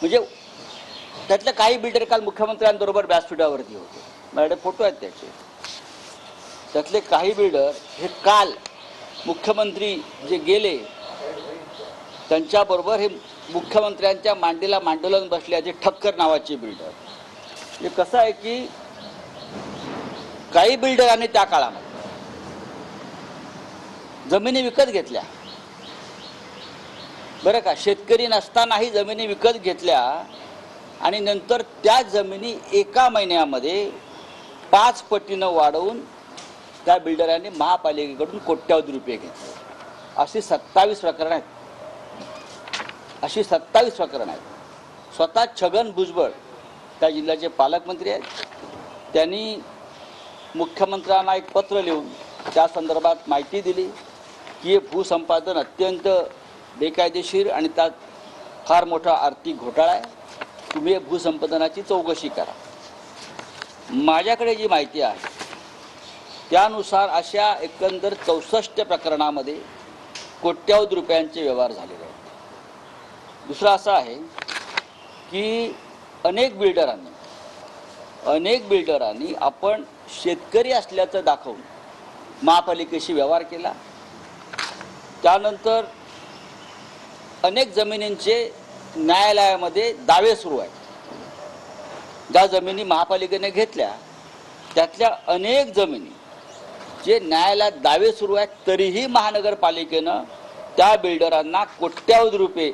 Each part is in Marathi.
म्हणजे त्यातले काही बिल्डर काल मुख्यमंत्र्यांबरोबर व्यासपीठावरती होते, माझ्याकडे फोटो आहेत त्याचे. त्यातले काही बिल्डर हे काल मुख्यमंत्री जे गेले त्यांच्याबरोबर हे मुख्यमंत्र्यांच्या मांडीला मांडोलन बसल्याचे ठक्कर नावाचे बिल्डर. हे कसं आहे की काही बिल्डरांनी त्या काळामध्ये जमिनी विकत घेतल्या, बरं का, शेतकरी नसतानाही जमिनी विकत घेतल्या आणि नंतर त्या जमिनी एका महिन्यामध्ये 5 पटीनं वाढवून त्या बिल्डरांनी महापालिकेकडून कोट्यावधी रुपये घेतले. अशी 27 प्रकरणं आहेत, अशी 27 प्रकरणं आहेत. स्वतः छगन भुजबळ त्या जिल्ह्याचे पालकमंत्री आहेत. त्यांनी मुख्यमंत्र्यांना एक पत्र लिहून त्या संदर्भात माहिती दिली की हे भूसंपादन अत्यंत बेकायदेशीर आणि त्यात फार मोठा आर्थिक घोटाळा आहे, तुम्ही भूसंपादनाची चौकशी करा. माझ्याकडे जी माहिती आहे त्यानुसार अशा एकंदर 64 प्रकरणामध्ये कोट्यावधी रुपयांचे व्यवहार झालेले आहेत. दुसरं असं आहे की अनेक बिल्डरांनी आपण शेतकरी असल्याचं दाखवून महापालिकेशी व्यवहार केला. त्यानंतर अनेक जमिनींचे न्यायालयामध्ये दावे सुरू आहेत. ज्या जमिनी महापालिकेने घेतल्या त्यातल्या अनेक जमिनी जे न्यायालयात दावे सुरू आहेत तरीही महानगरपालिकेनं त्या बिल्डरांना कोट्यावधी रुपये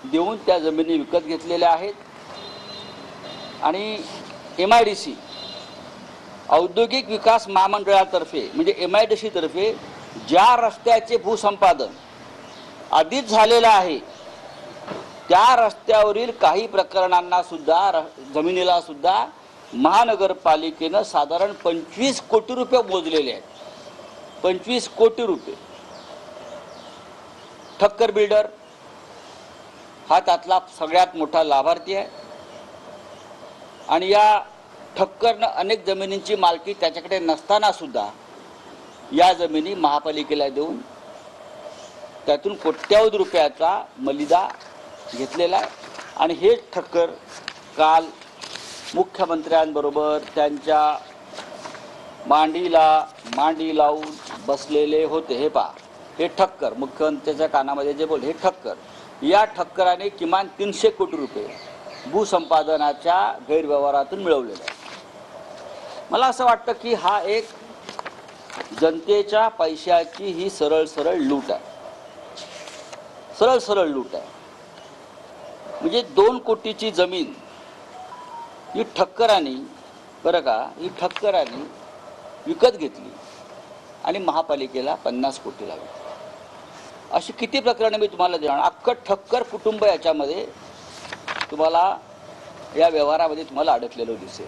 देऊन त्या जमिनी विकत घेतलेल्या आहेत. आणि MIDC औद्योगिक विकास महामंडळातर्फे म्हणजे MIDC तर्फे ज्या रस्त्याचे भूसंपादन आधीच झालेलं आहे त्या रस्त्यावरील काही प्रकरणांना सुद्धा जमिनीला सुद्धा महानगरपालिकेनं साधारण 25 कोटी रुपये मोजलेले आहेत. 25 कोटी रुपये. ठक्कर बिल्डर हा त्यातला सगळ्यात मोठा लाभार्थी आहे आणि या ठक्करनं अनेक जमिनींची मालकी त्याच्याकडे नसताना सुद्धा या जमिनी महापालिकेला देऊन त्यातून कोट्यावधी रुपयाचा मलिदा घेतलेला आहे. आणि हे ठक्कर काल मुख्यमंत्र्यांबरोबर त्यांच्या मांडीला मांडी लावून बसलेले होते. हे पहा, हे ठक्कर मुख्यमंत्र्यांच्या कानामध्ये जे बोल, हे ठक्कर, या ठक्कराने किमान 300 कोटी रुपये भूसंपादनाच्या गैरव्यवहारातून मिळवलेले आहे. मला असं वाटतं की हा एक जनतेच्या पैशाची ही सरळ लूट आहे, सरळ लूट आहे. म्हणजे 2 कोटीची जमीन ही ठक्करांनी, बरं का, ही ठक्करांनी विकत घेतली आणि महापालिकेला 50 कोटी लागली. अशी किती प्रकरणं मी तुम्हाला देणार. अख्खं ठक्कर कुटुंब याच्यामध्ये तुम्हाला या व्यवहारामध्ये तुम्हाला अडकलेलं दिसेल.